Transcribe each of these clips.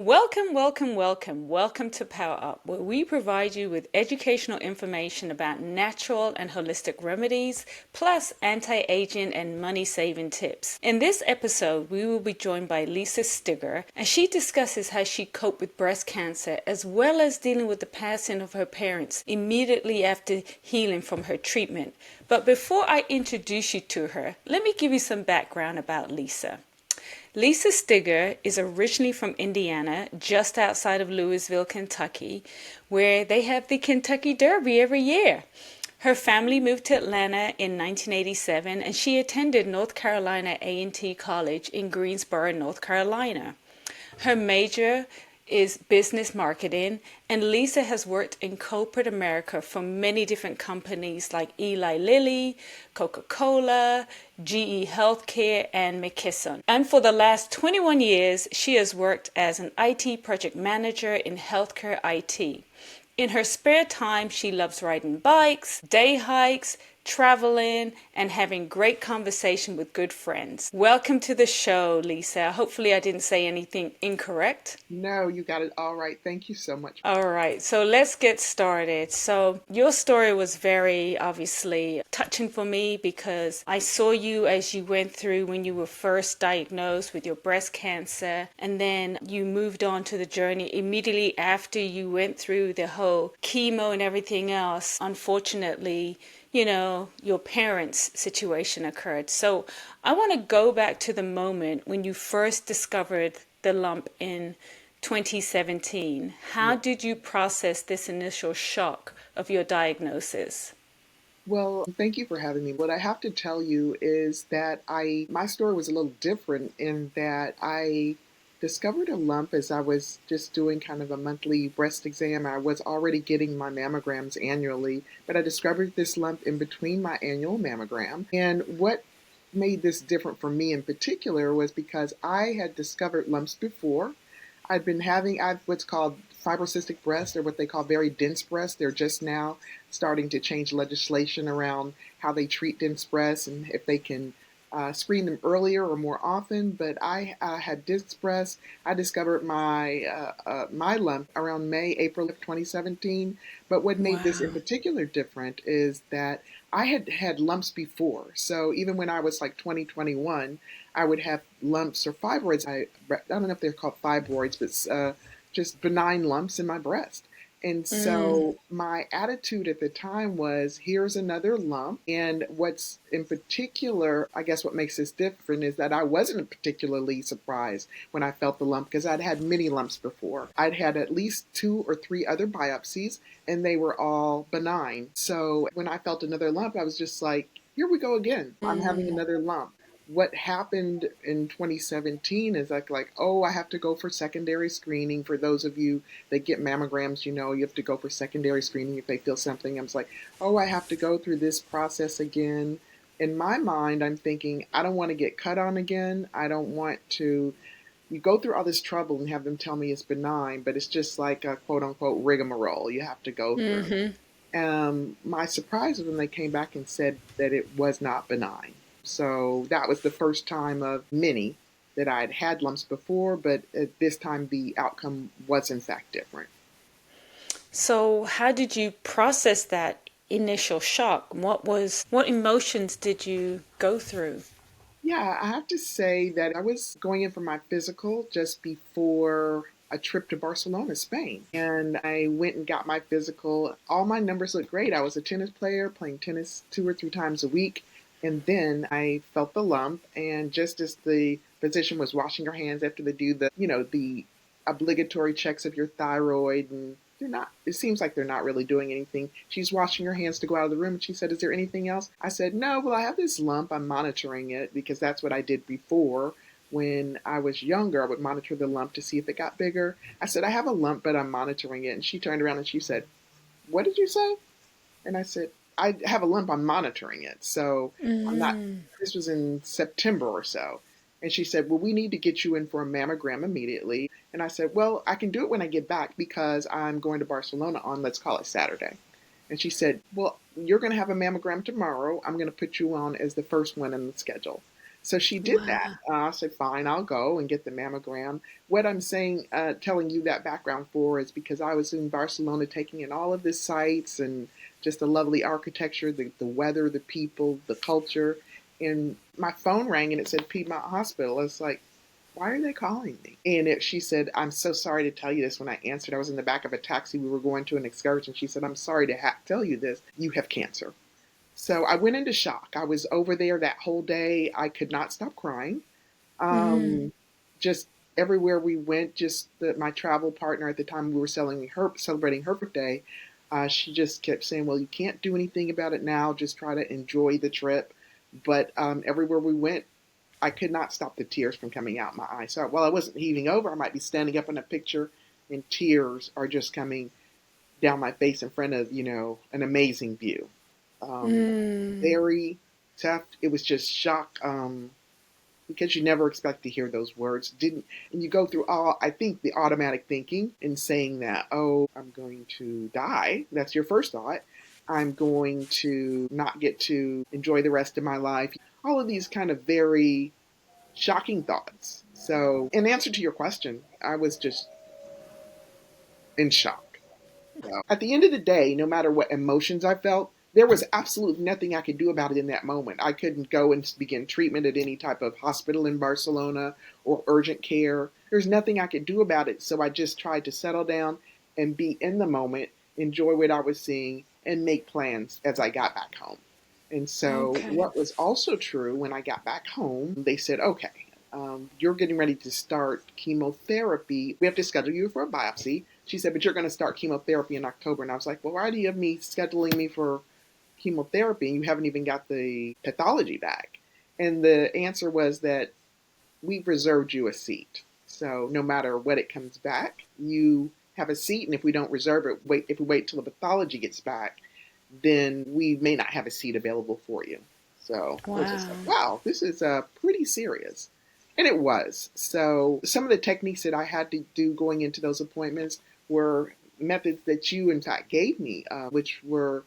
Welcome, welcome, welcome. Welcome to PowrrUp, where we provide you with educational information about natural and holistic remedies, plus anti-aging and money-saving tips. In this episode, we will be joined by Lisa Stigger, and she discusses how she coped with breast cancer, as well as dealing with the passing of her parents immediately after healing from her treatment. But before I introduce you to her, let me give you some background about Lisa. Lisa Stigger is originally from Indiana, just outside of Louisville, Kentucky, where they have the Kentucky Derby every year. Her family moved to Atlanta in 1987, and she attended North Carolina A&T College in Greensboro, North Carolina. Her major is business marketing, and Lisa has worked in corporate America for many different companies like Eli Lilly, Coca-Cola, GE Healthcare, and McKesson. And for the last 21 years, she has worked as an IT project manager in healthcare IT. In her spare time, she loves riding bikes, day hikes, traveling, and having great conversation with good friends. Welcome to the show, Lisa. Hopefully I didn't say anything incorrect. No, you got it all right. Thank you so much. All right, so let's get started. So, your story was very obviously touching for me because I saw you as you went through when you were first diagnosed with your breast cancer, and then you moved on to the journey immediately after you went through the whole chemo and everything else. Unfortunately, your parents' situation occurred. So, I want to go back to the moment when you first discovered the lump in 2017. How Yeah. did you process this initial shock of your diagnosis? Well, thank you for having me. What I have to tell you is that my story was a little different in that I discovered a lump as I was just doing kind of a monthly breast exam. I was already getting my mammograms annually, but I discovered this lump in between my annual mammogram. And what made this different for me in particular was because I had discovered lumps before. I've what's called fibrocystic breast, or what they call very dense breast. They're just now starting to change legislation around how they treat dense breasts and if they can screen them earlier or more often. But I had dense breast. I discovered my lump around April of 2017. But what made this in Wow. particular different is that I had had lumps before. So even when I was like 2021, I would have lumps or fibroids. I don't know if they're called fibroids, but just benign lumps in my breast. And Mm, so my attitude at the time was, here's another lump. And what's in particular, I guess what makes this different is that I wasn't particularly surprised when I felt the lump because I'd had many lumps before. I'd had at least 2 or 3 other biopsies and they were all benign. So when I felt another lump, I was just like, here we go again. I'm having mm, another lump. What happened in 2017 is like, oh, I have to go for secondary screening. For those of you that get mammograms, you have to go for secondary screening if they feel something. I was like, oh, I have to go through this process again. In my mind, I'm thinking, I don't want to get cut on again. I don't want to. You go through all this trouble and have them tell me it's benign, but it's just like a quote unquote rigmarole you have to go through. mm-hmm. My surprise was when they came back and said that it was not benign. So that was the first time of many that I'd had lumps before, but at this time the outcome was in fact different. So, how did you process that initial shock? What emotions did you go through? Yeah, I have to say that I was going in for my physical just before a trip to Barcelona, Spain. And I went and got my physical. All my numbers looked great. I was a tennis player, playing tennis 2 or 3 times a week. And then I felt the lump. And just as the physician was washing her hands after they do the obligatory checks of your thyroid, and it seems like they're not really doing anything. She's washing her hands to go out of the room and she said, is there anything else? I said, no, well, I have this lump. I'm monitoring it because that's what I did before. When I was younger, I would monitor the lump to see if it got bigger. I said, I have a lump, but I'm monitoring it. And she turned around and she said, what did you say? And I said, I have a lump, I'm monitoring it. So I'm not, Mm, this was in September or so. And she said, well, we need to get you in for a mammogram immediately. And I said, well, I can do it when I get back because I'm going to Barcelona on, let's call it Saturday. And she said, well, you're going to have a mammogram tomorrow. I'm going to put you on as the first one in the schedule. So she did that. Wow. I said, fine, I'll go and get the mammogram. What I'm saying, telling you that background for is because I was in Barcelona taking in all of the sights and just the lovely architecture, the weather, the people, the culture. And my phone rang and it said Piedmont Hospital. I was like, why are they calling me? And she said, I'm so sorry to tell you this. When I answered, I was in the back of a taxi. We were going to an excursion. She said, I'm sorry to tell you this. You have cancer. So I went into shock. I was over there that whole day. I could not stop crying. Mm. Um, just everywhere we went, my travel partner at the time, we were celebrating her birthday. She just kept saying, well, you can't do anything about it now. Just try to enjoy the trip. But everywhere we went, I could not stop the tears from coming out my eyes. So while I wasn't heaving over, I might be standing up in a picture and tears are just coming down my face in front of, an amazing view. Um, Mm. Very tough. It was just shock. Because you never expect to hear those words. Didn't and you go through all I think the automatic thinking in saying that, oh, I'm going to die. That's your first thought. I'm going to not get to enjoy the rest of my life. All of these kind of very shocking thoughts. So, in answer to your question, I was just in shock. So, at the end of the day, no matter what emotions I felt, there was absolutely nothing I could do about it in that moment. I couldn't go and begin treatment at any type of hospital in Barcelona or urgent care. There's nothing I could do about it. So I just tried to settle down and be in the moment, enjoy what I was seeing, and make plans as I got back home. And so, Okay. what was also true when I got back home, they said, okay, you're getting ready to start chemotherapy. We have to schedule you for a biopsy. She said, but you're going to start chemotherapy in October. And I was like, well, why do you have me scheduling me for chemotherapy and you haven't even got the pathology back? And the answer was that we've reserved you a seat. So no matter what it comes back, you have a seat. And if we don't reserve it, if we wait till the pathology gets back, then we may not have a seat available for you. So I was just Wow. like, wow, this is pretty serious. And it was. So some of the techniques that I had to do going into those appointments were methods that you, in fact, gave me, which were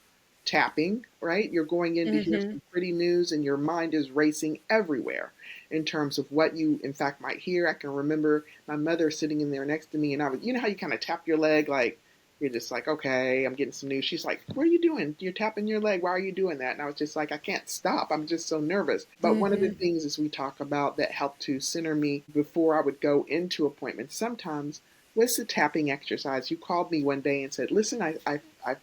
tapping, right? You're going in to hear Mm-hmm. some pretty news and your mind is racing everywhere in terms of what you, in fact, might hear. I can remember my mother sitting in there next to me and I was, you know how you kind of tap your leg like, you're just like, okay, I'm getting some news. She's like, what are you doing? You're tapping your leg. Why are you doing that? And I was just like, I can't stop. I'm just so nervous. But one of the Mm-hmm. things is we talk about that helped to center me before I would go into appointments sometimes was the tapping exercise. You called me one day and said, listen, I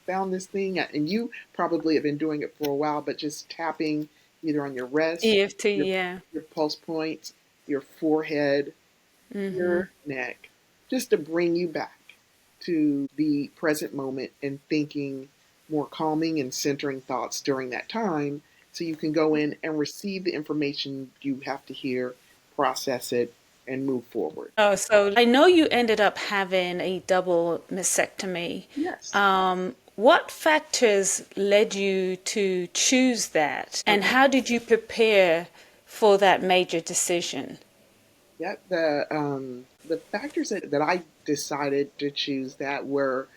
found this thing. And you probably have been doing it for a while, but just tapping either on your wrist, EFT, your, yeah. your pulse points, your forehead, Mm-hmm. your neck, just to bring you back to the present moment and thinking more calming and centering thoughts during that time so you can go in and receive the information you have to hear, process it, and move forward. Oh, so I know you ended up having a double mastectomy. Yes. What factors led you to choose that? And Okay. how did you prepare for that major decision? Yeah. The factors that I decided to choose that were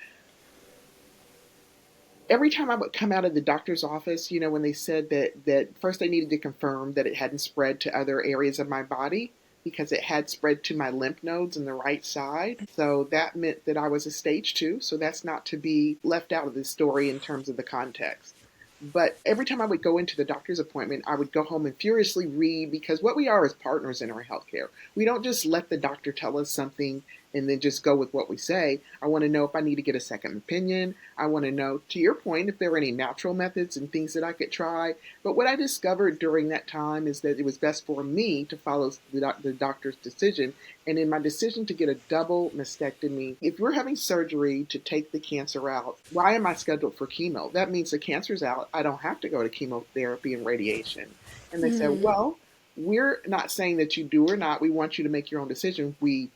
every time I would come out of the doctor's office, when they said that first they needed to confirm that it hadn't spread to other areas of my body because it had spread to my lymph nodes in the right side. So that meant that I was a stage 2. So that's not to be left out of the story in terms of the context. But every time I would go into the doctor's appointment, I would go home and furiously read because what we are is partners in our healthcare. We don't just let the doctor tell us something and then just go with what we say. I want to know if I need to get a second opinion. I want to know, to your point, if there are any natural methods and things that I could try. But what I discovered during that time is that it was best for me to follow the doctor's decision. And in my decision to get a double mastectomy, if we're having surgery to take the cancer out, why am I scheduled for chemo? That means the cancer's out. I don't have to go to chemotherapy and radiation. And they said, Mm. well, we're not saying that you do or not. We want you to make your own decision. We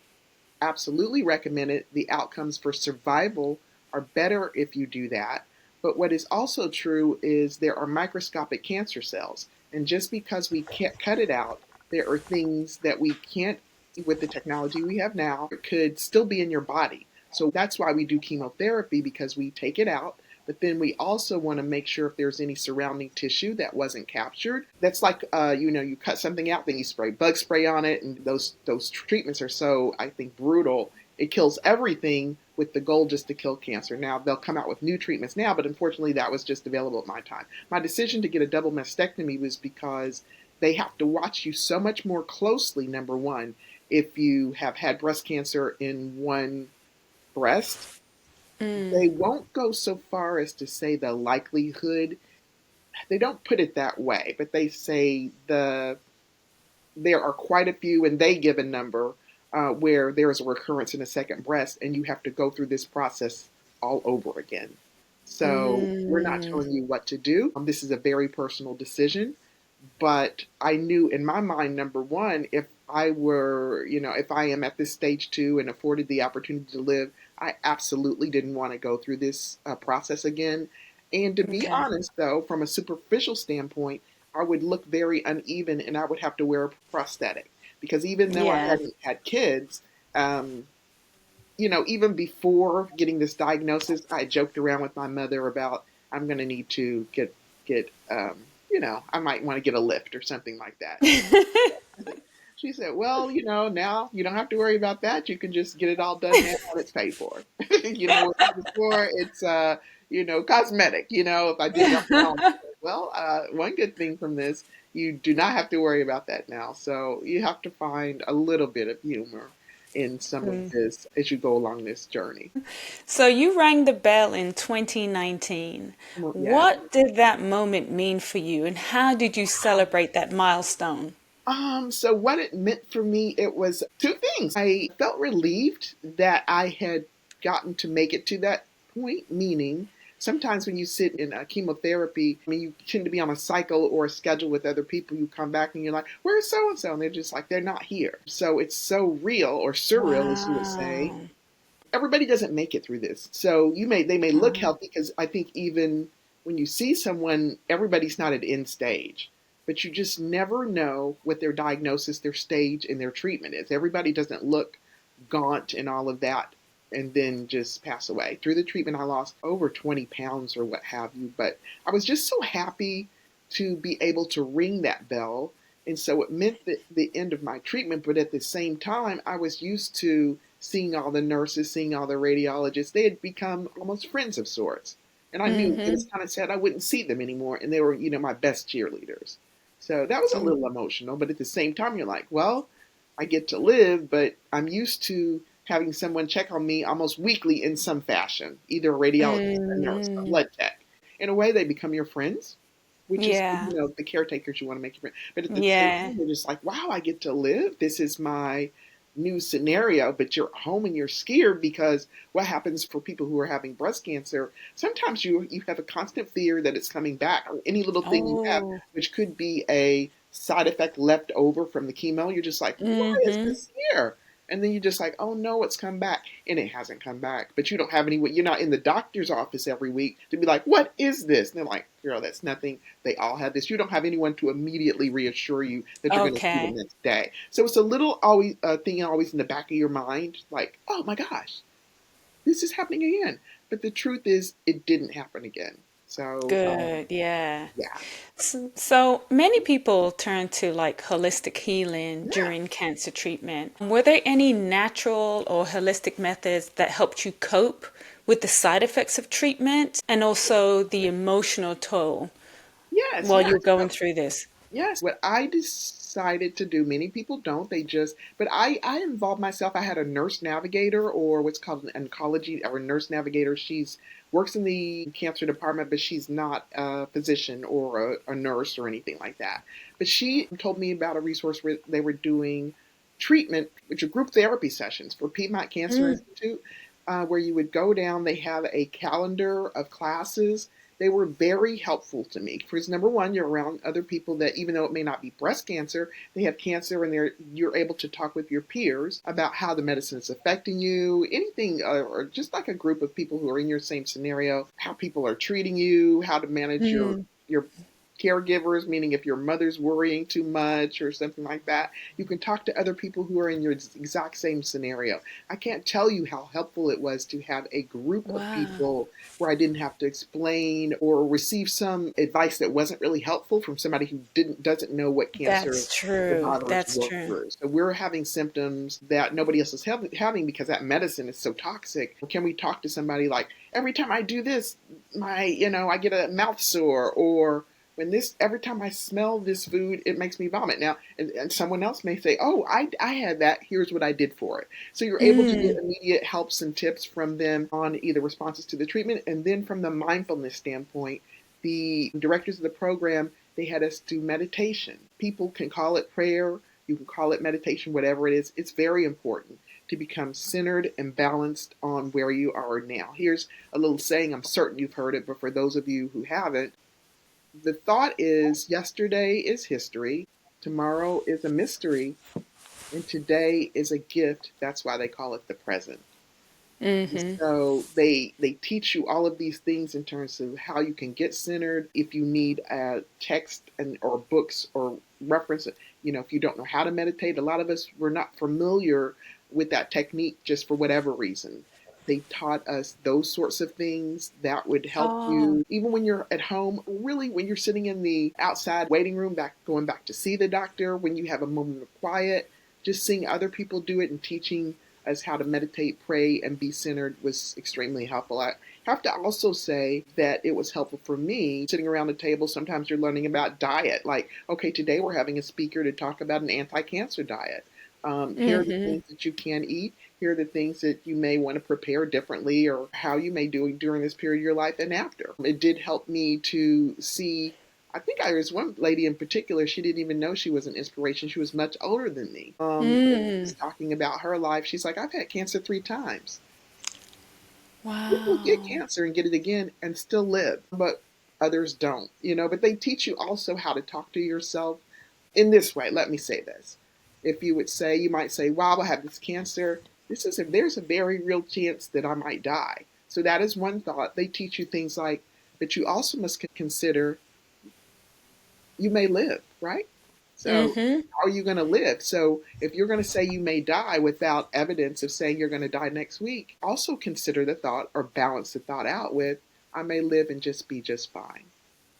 absolutely recommend it. The outcomes for survival are better if you do that. But what is also true is there are microscopic cancer cells. And just because we can't cut it out, there are things that we can't, with the technology we have now, it could still be in your body. So that's why we do chemotherapy because we take it out. But then we also want to make sure if there's any surrounding tissue that wasn't captured. That's like, you cut something out, then you spray bug spray on it, and those treatments are so, I think, brutal. It kills everything with the goal just to kill cancer. Now, they'll come out with new treatments now, but unfortunately that was just available at my time. My decision to get a double mastectomy was because they have to watch you so much more closely, number one, if you have had breast cancer in one breast. They won't go so far as to say the likelihood. They don't put it that way, but they say there are quite a few, and they give a number where there is a recurrence in a second breast, and you have to go through this process all over again. So we're not Mm, telling you what to do. This is a very personal decision, but I knew in my mind, number one, if I am at this stage two and afforded the opportunity to live, I absolutely didn't want to go through this process again. And to be okay. honest, though, from a superficial standpoint, I would look very uneven and I would have to wear a prosthetic because even though I Yeah. hadn't had kids, um, even before getting this diagnosis, I joked around with my mother about I'm going to need to get, I might want to get a lift or something like that. She said, "Well, now you don't have to worry about that. You can just get it all done now and it's paid for. Before it's cosmetic. If I did something wrong, well, one good thing from this, you do not have to worry about that now. So you have to find a little bit of humor in some of this as you go along this journey. So you rang the bell in 2019. Well, yeah. What did that moment mean for you, and how did you celebrate that milestone? So what it meant for me, it was two things. I felt relieved that I had gotten to make it to that point, meaning sometimes when you sit in a chemotherapy, I mean, you tend to be on a cycle or a schedule with other people. You come back and you're like, where's so and so? And they're just like, they're not here. So it's so real or surreal, as you would say. Wow. Everybody doesn't make it through this. So they may look healthy because I think even when you see someone, everybody's not at end stage. But you just never know what their diagnosis, their stage, and their treatment is. Everybody doesn't look gaunt and all of that and then just pass away. Through the treatment, I lost over 20 pounds or what have you. But I was just so happy to be able to ring that bell. And so it meant the end of my treatment. But at the same time, I was used to seeing all the nurses, seeing all the radiologists. They had become almost friends of sorts. And I knew it was kind of sad I wouldn't see them anymore. And they were, my best cheerleaders. So that was a little emotional. But at the same time, you're like, well, I get to live, but I'm used to having someone check on me almost weekly in some fashion, either a radiologist, a nurse, a Mm, blood tech. In a way, they become your friends, which is, yeah. the caretakers you want to make your friend. But at the same Yeah. time, you're just like, wow, I get to live. This is my new scenario, but you're home and you're scared because what happens for people who are having breast cancer, sometimes you have a constant fear that it's coming back or any little thing you have, Oh. which could be a side effect left over from the chemo. You're just like, why is Mm-hmm. this here? And then you're just like, oh no, it's come back. And it hasn't come back. But you don't have any, you're not in the doctor's office every week to be like, what is this? And they're like, girl, that's nothing. They all have this. You don't have anyone to immediately reassure you that you're going to see them Okay. next day. So it's a little always thing always in the back of your mind, like, oh my gosh, this is happening again. But the truth is, it didn't happen again. So Good. Yeah. yeah, So many people turn to like holistic healing yeah. during cancer treatment. Were there any natural or holistic methods that helped you cope with the side effects of treatment and also the emotional toll Yes, while yes. you're going through this? Yes, what I decided to do, many people don't, but I involved myself. I had a nurse navigator or what's called an oncology or a nurse navigator. She's works in the cancer department, but she's not a physician or a nurse or anything like that. But she told me about a resource where they were doing treatment, which are group therapy sessions for Piedmont Cancer Mm. Institute, where you would go down. They have a calendar of classes. They were very helpful to me because number one, you're around other people that even though it may not be breast cancer, they have cancer and you're able to talk with your peers about how the medicine is affecting you, anything, or just like a group of people who are in your same scenario, how people are treating you, how to manage your caregivers, meaning if your mother's worrying too much or something like that, you can talk to other people who are in your exact same scenario. I can't tell you how helpful it was to have a group of Wow. people where I didn't have to explain or receive some advice that wasn't really helpful from somebody who doesn't know what cancer That's true. survivors That's work true. through. So we're having symptoms that nobody else is having because that medicine is so toxic. Can we talk to somebody like, every time I do this, I get a mouth sore, or every time I smell this food, it makes me vomit. Now, and someone else may say, oh, I had that. Here's what I did for it. So you're able to get Mm. immediate helps and tips from them on either responses to the treatment. And then from the mindfulness standpoint, the directors of the program, they had us do meditation. People can call it prayer. You can call it meditation, whatever it is. It's very important to become centered and balanced on where you are now. Here's a little saying, I'm certain you've heard it, but for those of you who haven't, the thought is yesterday is history, tomorrow is a mystery, and today is a gift. That's why they call it the present. And Mm-hmm. so they teach you all of these things in terms of how you can get centered. If you need text and or books or reference, if you don't know how to meditate, a lot of us were not familiar with that technique just for whatever reason. They taught us those sorts of things that would help Oh, you, even when you're at home, really when you're sitting in the outside waiting room, going back to see the doctor, when you have a moment of quiet, just seeing other people do it and teaching as how to meditate, pray, and be centered was extremely helpful. I have to also say that it was helpful for me sitting around the table. Sometimes you're learning about diet. Like, okay, today we're having a speaker to talk about an anti-cancer diet. Here are the mm-hmm. things that you can eat. Here are the things that you may want to prepare differently or how you may do it during this period of your life and after. It did help me to see. I think I was one lady in particular, she didn't even know she was an inspiration. She was much older than me. Mm. Was talking about her life. She's like, I've had cancer 3 times. People get Wow. cancer and get it again and still live, but others don't, but they teach you also how to talk to yourself in this way. Let me say this. If you might say, wow, I have this cancer. There's a very real chance that I might die. So that is one thought. They teach you things like, but you also must consider you may live, right? So Mm-hmm. how are you going to live? So if you're going to say you may die without evidence of saying you're going to die next week, also consider the thought or balance the thought out with, I may live and just be just fine.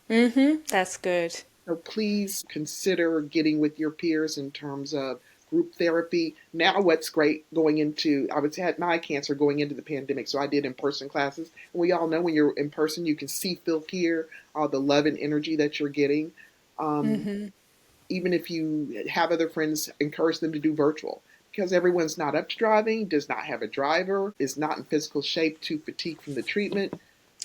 Mm-hmm. That's good. So please consider getting with your peers in terms of group therapy. Now, what's great I was had my cancer going into the pandemic, so I did in-person classes. And we all know when you're in person, you can see, feel, hear all the love and energy that you're getting. Um, Mm-hmm. Even if you have other friends, encourage them to do virtual because everyone's not up to driving, does not have a driver, is not in physical shape, too fatigued from the treatment,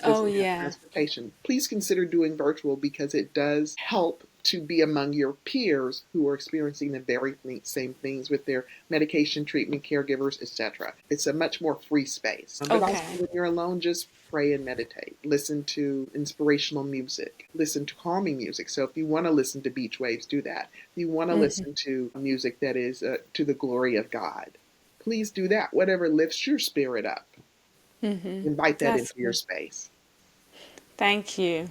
Oh, doesn't have yeah. transportation. Please consider doing virtual because it does help to be among your peers who are experiencing the very same things with their medication, treatment, caregivers, etc. It's a much more free space. But also, Okay. when you're alone, just pray and meditate. Listen to inspirational music. Listen to calming music. So if you want to listen to beach waves, do that. If you want to Mm-hmm. listen to music that is to the glory of God, please do that. Whatever lifts your spirit up, Mm-hmm. invite that That's into your good. space. Thank you.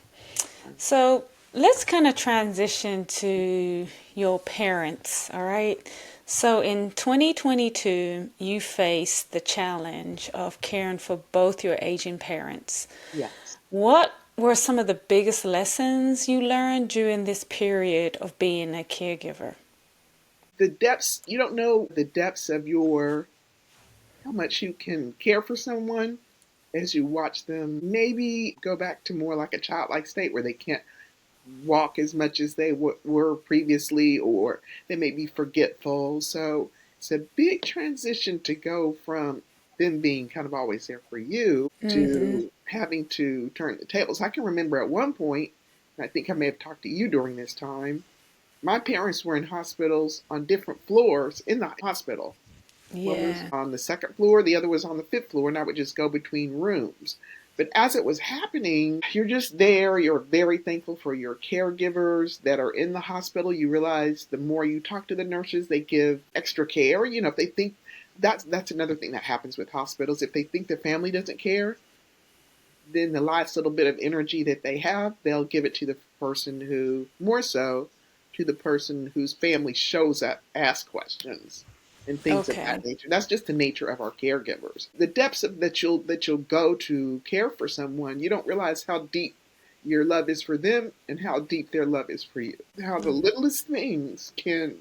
So let's kind of transition to your parents, all right? So in 2022, you faced the challenge of caring for both your aging parents. Yes. What were some of the biggest lessons you learned during this period of being a caregiver? The depths, you don't know the depths of how much you can care for someone as you watch them maybe go back to more like a childlike state where they can't walk as much as they were previously, or they may be forgetful. So it's a big transition to go from them being kind of always there for you Mm-hmm. to having to turn the tables. I can remember at one point, and I think I may have talked to you during this time, my parents were in hospitals on different floors in the hospital. One was Yeah. on the second floor, the other was on the fifth floor, and I would just go between rooms. But as it was happening, you're just there. You're very thankful for your caregivers that are in the hospital. You realize the more you talk to the nurses, they give extra care. If they think that's another thing that happens with hospitals. If they think the family doesn't care, then the last little bit of energy that they have, they'll give it to the person who, more so, to the person whose family shows up, asks questions, and things of Okay. that nature. That's just the nature of our caregivers. The depths of that you'll go to care for someone, you don't realize how deep your love is for them and how deep their love is for you. How the littlest things can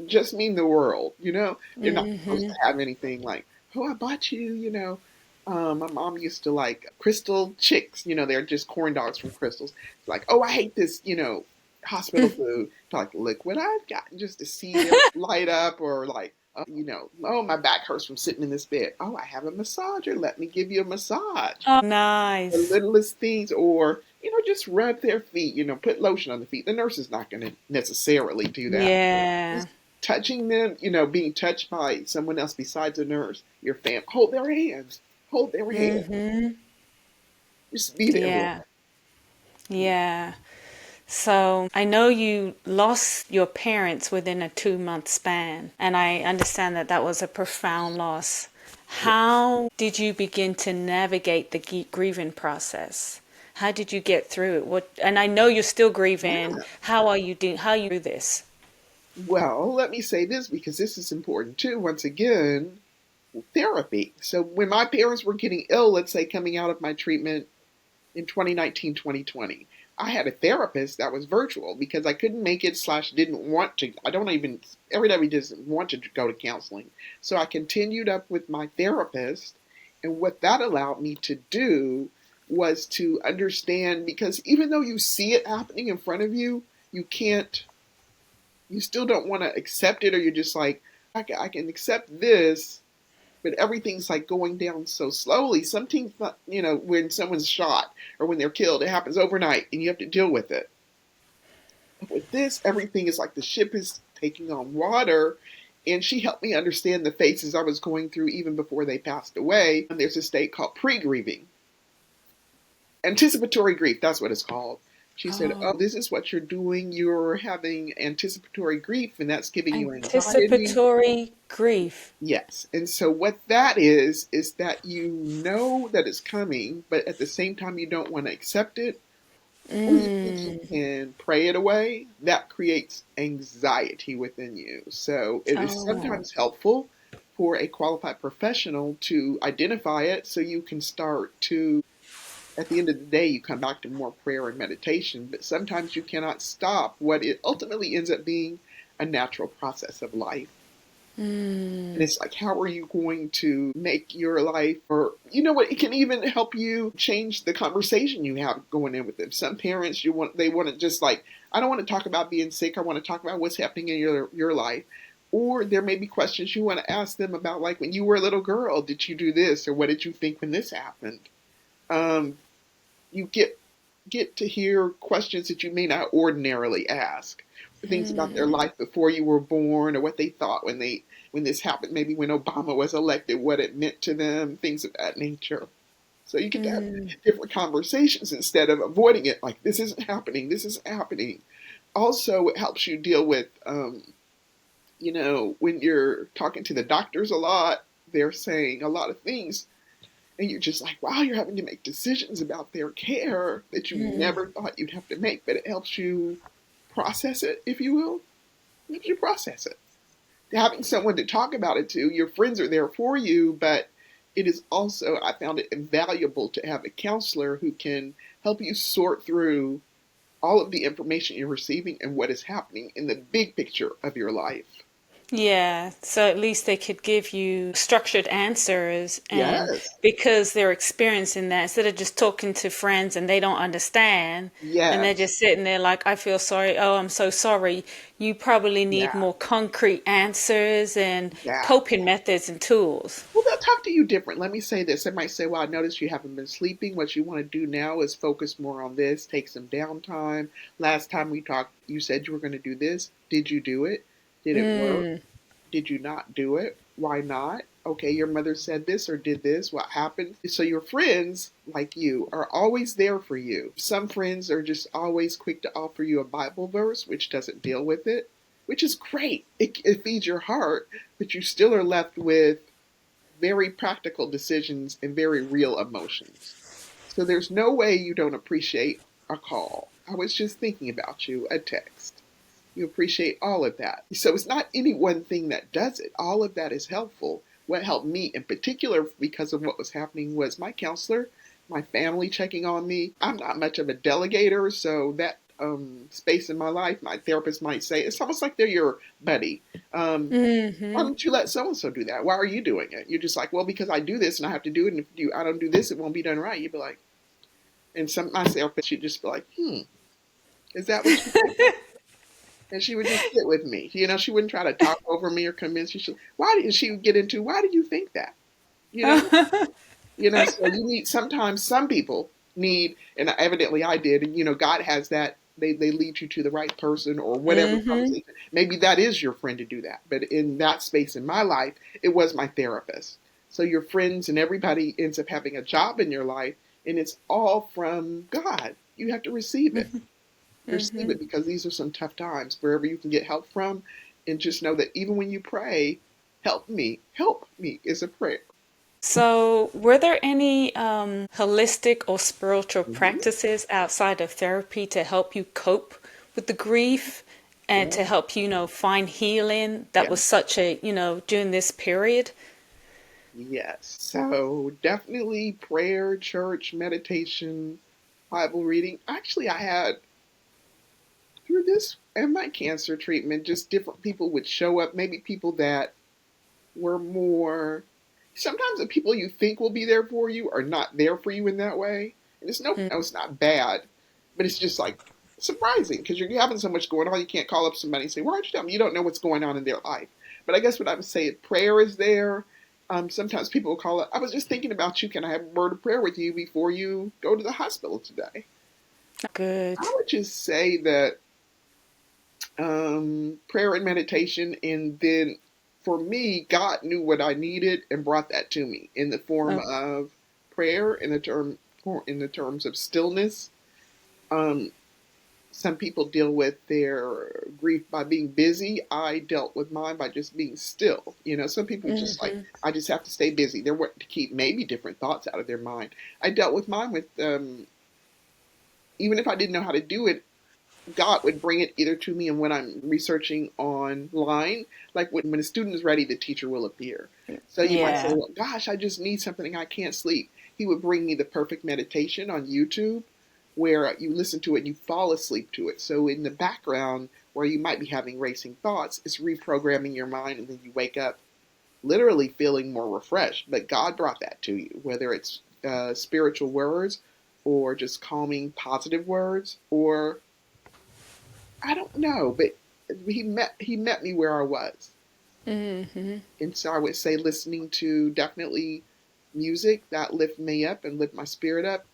just mean the world, you know? They're not supposed to have anything like, oh, I bought you, you know. My mom used to like Crystal Chicks, you know, they're just corn dogs from Crystals. It's like, oh, I hate this, you know, hospital food. To like, look what I've got, just to see them light up, or like, you know, oh, my back hurts from sitting in this bed. Oh, I have a massager. Let me give you a massage. Oh, The nice. littlest things, or, you know, just rub their feet, you know, put lotion on the feet. The nurse is not going to necessarily do that. Yeah. Just touching them, you know, being touched by someone else besides a nurse, your family, hold their hands, hold their hand, Mm-hmm. just be there with Yeah. Yeah. So I know you lost your parents within a 2-month span, and I understand that that was a profound loss. them. How did you begin to navigate the grieving process? How did you get through it? What? And I know you're still grieving. Yeah. How are you doing? How you do this? Well, let me say this because this is important too. Once again, therapy. So when my parents were getting ill, let's say coming out of my treatment in 2019, 2020, I had a therapist that was virtual because I couldn't make it slash didn't want to. I don't even, everybody doesn't want to go to counseling. So I continued up with my therapist. And what that allowed me to do was to understand, because even though you see it happening in front of you, you can't, you still don't want to accept it, or you're just like, I can accept this, but everything's like going down so slowly. Sometimes, you know, when someone's shot or when they're killed, it happens overnight and you have to deal with it. But with this, everything is like the ship is taking on water. And she helped me understand the phases I was going through even before they passed away. And there's a state called pre-grieving. Anticipatory grief, that's what it's called. She said, Oh, oh, this is what you're doing. You're having anticipatory grief, and that's giving you anxiety. anticipatory grief. Yes. And so what that is that you know that it's coming, but at the same time you don't want to accept it, or you think you Mm. can pray it away. That creates anxiety within you. So it is Oh. sometimes helpful for a qualified professional to identify it so you can start to, at the end of the day, you come back to more prayer and meditation, but sometimes you cannot stop what it ultimately ends up being a natural process of life. And Mm. it's like, how are you going to make your life, or, you know what, it can even help you change the conversation you have going in with them. Some parents, they want to just like, I don't want to talk about being sick. I want to talk about what's happening in your life. Or there may be questions you want to ask them about, like when you were a little girl, did you do this? Or what did you think when this happened? Um, you get to hear questions that you may not ordinarily ask. Things about their life before you were born, or what they thought when this happened, maybe when Obama was elected, what it meant to them, things of that nature. So you get to have Mm. different conversations instead of avoiding it, like this isn't happening, this isn't happening. Also, it helps you deal with, you know, when you're talking to the doctors a lot, they're saying a lot of things, and you're just like, wow, you're having to make decisions about their care that you Mm. never thought you'd have to make, but it helps you process it, if you will. It helps you process it. Having someone to talk about it to, your friends are there for you, but it is also, I found it invaluable to have a counselor who can help you sort through all of the information you're receiving and what is happening in the big picture of your life. Yeah, so at least they could give you structured answers, and Yes, because they're experiencing that, instead of just talking to friends and they don't understand, and they're yes, just sitting there like, I feel sorry, oh, I'm so sorry. You probably need yeah, more concrete answers and exactly. coping methods and tools. Well, they'll talk to you different. Let me say this. They might say, well, I noticed you haven't been sleeping. What you want to do now is focus more on this, take some downtime. Last time we talked, you said you were going to do this. Did you do it? Did it work? Mm. Did you not do it? Why not? Okay, your mother said this or did this. What happened? So your friends, like you, are always there for you. Some friends are just always quick to offer you a Bible verse, which doesn't deal with it, which is great. It feeds your heart, but you still are left with very practical decisions and very real emotions. So there's no way you don't appreciate a call. I was just thinking about you, a text. You appreciate all of that. So it's not any one thing that does it. All of that is helpful. What helped me in particular because of what was happening was my counselor, my family checking on me. I'm not much of a delegator, so that space in my life, my therapist might say, it's almost like they're your buddy. Why Mm-hmm. don't you let so and so do that? Why are you doing it? You're just like, well, because I do this and I have to do it, and if I don't do this, it won't be done right. You'd be like, and some my therapist, she'd just be like, is that what you think? And she would just sit with me. She wouldn't try to talk over me or convince you. Why did she get into? Why did you think that? You know, So you need sometimes some people need, and evidently I did. And God has that. They lead you to the right person or whatever Mm-hmm. conversation. Maybe that is your friend to do that. But in that space in my life, it was my therapist. So your friends and everybody ends up having a job in your life, and it's all from God. You have to receive it. Receive Mm-hmm. it because these are some tough times. Wherever you can get help from, and just know that even when you pray, help me is a prayer. So, were there any holistic or spiritual Hmm. practices outside of therapy to help you cope with the grief and Yeah, to help you, find healing that yeah, was such a, during this period? yes. So definitely prayer, church, meditation, Bible reading. Actually, I had through this and my cancer treatment, just different people would show up. Maybe people that were more. Sometimes the people you think will be there for you are not there for you in that way. And it's not bad, but it's just like surprising because you're having so much going on. You can't call up somebody and say, "Why aren't you telling me?" You don't know what's going on in their life. But I guess what I would say is prayer is there. Sometimes people will call up. I was just thinking about you. Can I have a word of prayer with you before you go to the hospital today? I Good. would just say that prayer and meditation, and then for me, God knew what I needed and brought that to me in the form Okay. of prayer, in the terms of stillness. Um, some people deal with their grief by being busy. I dealt with mine by just being still. Some people just like, Mm-hmm. I just have to stay busy. They're wanting to keep maybe different thoughts out of their mind. I dealt with mine with, even if I didn't know how to do it, God would bring it either to me and when I'm researching online, like when a student is ready, the teacher will appear. So you might say, Yeah. well, gosh, I just need something. I can't sleep. He would bring me the perfect meditation on YouTube where you listen to it and you fall asleep to it. So in the background, where you might be having racing thoughts, it's reprogramming your mind and then you wake up literally feeling more refreshed. But God brought that to you, whether it's spiritual words or just calming positive words or I don't know, but he met me where I was, Mm-hmm. and so I would say listening to definitely music that lift me up and lift my spirit up.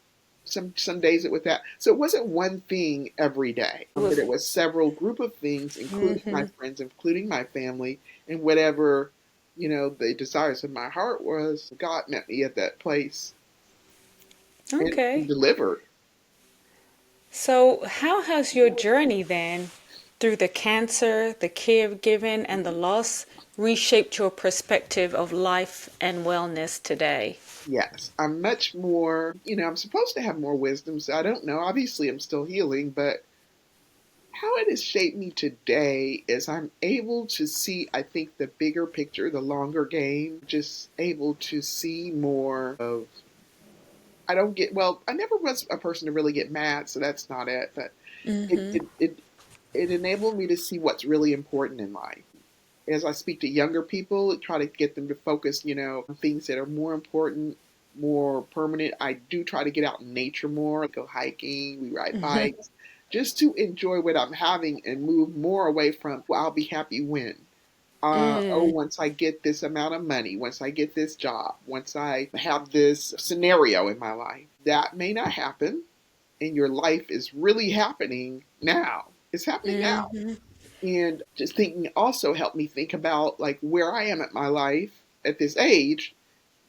Some days it was that. So it wasn't one thing every day, It but was. it was several group of things, including my Mm-hmm. friends, including my family, and whatever the desires of my heart was. God met me at that place and Okay. delivered. So, how has your journey then through the cancer, the caregiving, and the loss reshaped your perspective of life and wellness today? Yes, I'm much more, I'm supposed to have more wisdom, so I don't know. Obviously, I'm still healing, but how it has shaped me today is I'm able to see, I think, the bigger picture, the longer game, just able to see more of. I don't get, well, I never was a person to really get mad, so that's not it, but it, Mm-hmm. it, it, it enabled me to see what's really important in life. As I speak to younger people, try to get them to focus, on things that are more important, more permanent. I do try to get out in nature more, go hiking, we ride Mm-hmm. bikes, just to enjoy what I'm having and move more away from, well, I'll be happy when. Mm. Once I get this amount of money, once I get this job, once I have this scenario in my life, that may not happen. And your life is really happening now. It's happening now. Mm-hmm. And just thinking also helped me think about like where I am at my life at this age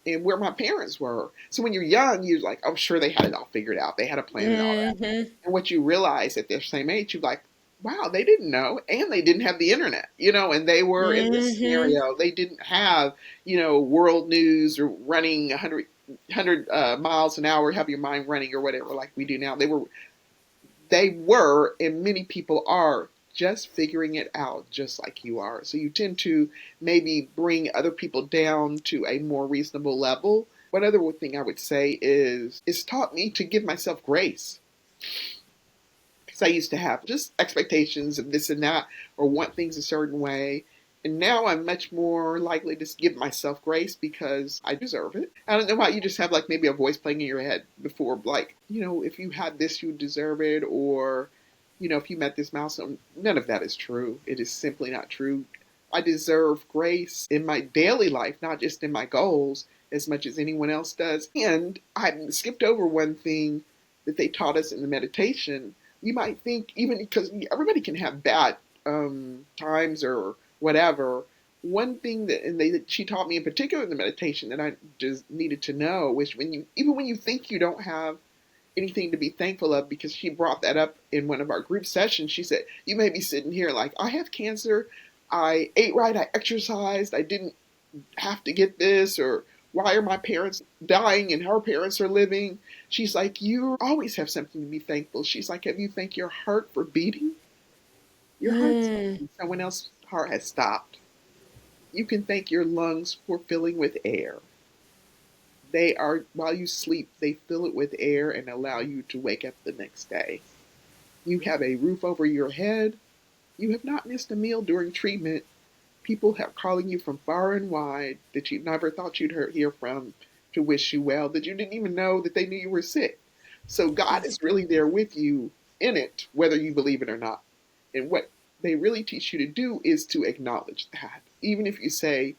and where my parents were. So when you're young, you're like, I'm sure they had it all figured out. They had a plan and all that. Mm-hmm. And what you realize at their same age, you're like, wow, they didn't know. And they didn't have the internet, and they were in this Mm-hmm. scenario. They didn't have, world news or running 100 miles an hour, have your mind running or whatever like we do now. they were, and many people are, just figuring it out just like you are. So you tend to maybe bring other people down to a more reasonable level. One other thing I would say is it's taught me to give myself grace. Because I used to have just expectations of this and that, or want things a certain way. And now I'm much more likely to give myself grace because I deserve it. I don't know why you just have like maybe a voice playing in your head before, like, if you had this, you would deserve it, or, if you met this milestone. None of that is true. It is simply not true. I deserve grace in my daily life, not just in my goals, as much as anyone else does. And I skipped over one thing that they taught us in the meditation. You might think, even because everybody can have bad times or whatever. One thing that she taught me in particular in the meditation that I just needed to know was even when you think you don't have anything to be thankful of, because she brought that up in one of our group sessions. She said, you may be sitting here like, I have cancer, I ate right, I exercised, I didn't have to get this, or why are my parents dying and her parents are living? She's like, you always have something to be thankful. She's like, have you thanked your heart for beating? Your heart's Mm. beating. Someone else's heart has stopped. You can thank your lungs for filling with air. They are, while you sleep, they fill it with air and allow you to wake up the next day. You have a roof over your head. You have not missed a meal during treatment. People are calling you from far and wide that you never thought you'd hear from to wish you well, that you didn't even know that they knew you were sick. So God is really there with you in it, whether you believe it or not. And what they really teach you to do is to acknowledge that. Even if you say,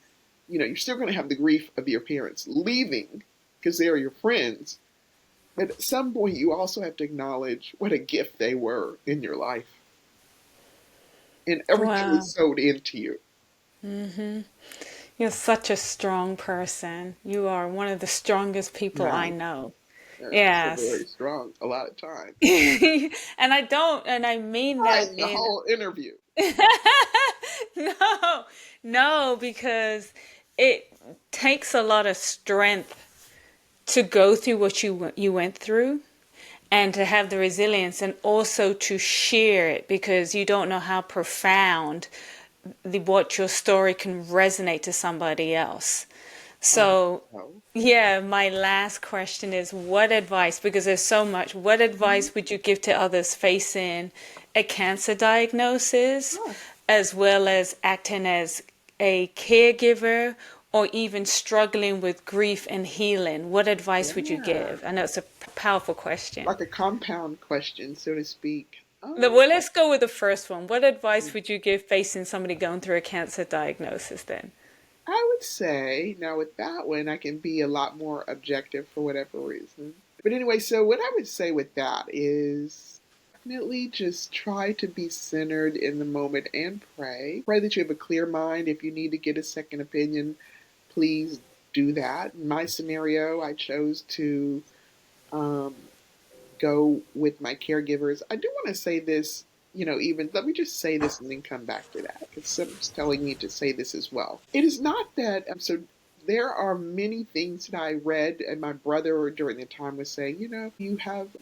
you're still going to have the grief of your parents leaving because they are your friends. But at some point, you also have to acknowledge what a gift they were in your life and everything Wow. was sewed into you. You're such a strong person. You are one of the strongest people I Now, know. so Yes. very strong a lot of times. And I mean that Hiding the in whole interview. no, no, because it takes a lot of strength to go through what you went through, and to have the resilience, and also to share it, because you don't know how profound what your story can resonate to somebody else. I hope So, so. yeah, my last question is, what advice, because there's so much, what advice would you give to others facing a cancer diagnosis, Oh, as well as acting as a caregiver, or even struggling with grief and healing? What advice would you yeah. give? I know it's a powerful question. Like a compound question, so to speak. Well, let's go with the first one. What advice would you give facing somebody going through a cancer diagnosis then? I would say, now with that one, I can be a lot more objective for whatever reason. But anyway, so what I would say with that is definitely just try to be centered in the moment and pray. Pray that you have a clear mind. If you need to get a second opinion, please do that. In my scenario, I chose to um, go with my caregivers. I do want to say this, even let me just say this and then come back to that because someone's telling me to say this as well. It is not that, so there are many things that I read, and my brother during the time was saying,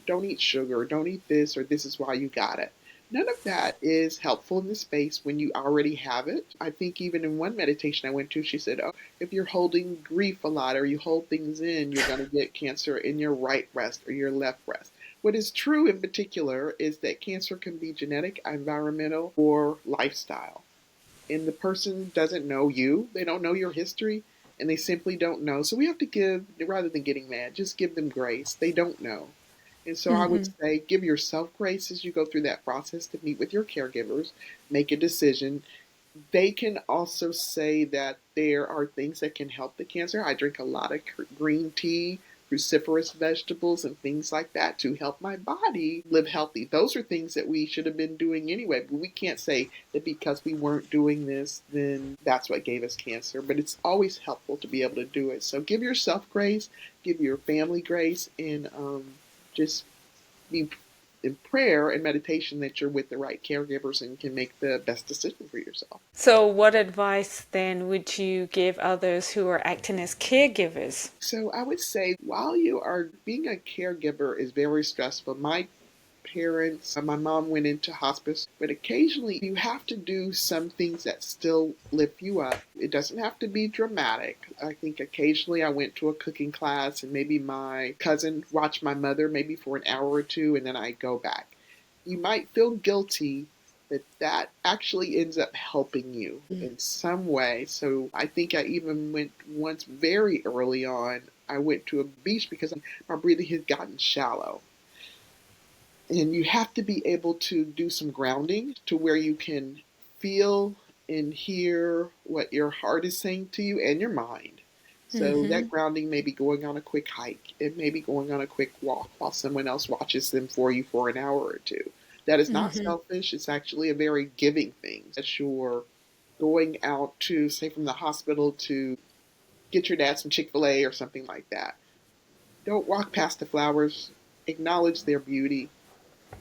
don't eat sugar, don't eat this, or this is why you got it. None of that is helpful in the space when you already have it. I think even in one meditation I went to, she said, oh, if you're holding grief a lot or you hold things in, you're going to get cancer in your right breast or your left breast. What is true in particular is that cancer can be genetic, environmental, or lifestyle. And the person doesn't know you, they don't know your history, and they simply don't know. So we have to give, rather than getting mad, just give them grace. They don't know. And so I would say give yourself grace as you go through that process to meet with your caregivers, make a decision. They can also say that there are things that can help the cancer. I drink a lot of green tea, cruciferous vegetables, and things like that to help my body live healthy. Those are things that we should have been doing anyway, but we can't say that because we weren't doing this, then that's what gave us cancer. But it's always helpful to be able to do it. So give yourself grace, give your family grace, and just be in prayer and meditation that you're with the right caregivers and can make the best decision for yourself. So, what advice then would you give others who are acting as caregivers? So I would say while you are being a caregiver is very stressful. My parents. My mom went into hospice, but occasionally you have to do some things that still lift you up. It doesn't have to be dramatic. I think occasionally I went to a cooking class and maybe my cousin watched my mother maybe for an hour or two and then I go back. You might feel guilty, but that actually ends up helping you in some way. So I think I even went once very early on. I went to a beach because my breathing had gotten shallow. And you have to be able to do some grounding to where you can feel and hear what your heart is saying to you and your mind. So Mm-hmm. that grounding may be going on a quick hike. It may be going on a quick walk while someone else watches them for you for an hour or two. That is not Mm-hmm. selfish. It's actually a very giving thing. That you're going out to, say, from the hospital to get your dad some Chick-fil-A or something like that. Don't walk past the flowers. Acknowledge their beauty.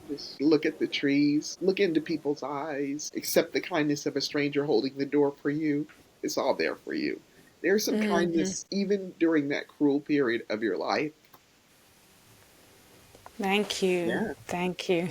Just look at the trees, look into people's eyes, accept the kindness of a stranger holding the door for you. It's all there for you. There's some Mm-hmm. kindness even during that cruel period of your life. Thank you. Yeah. Thank you.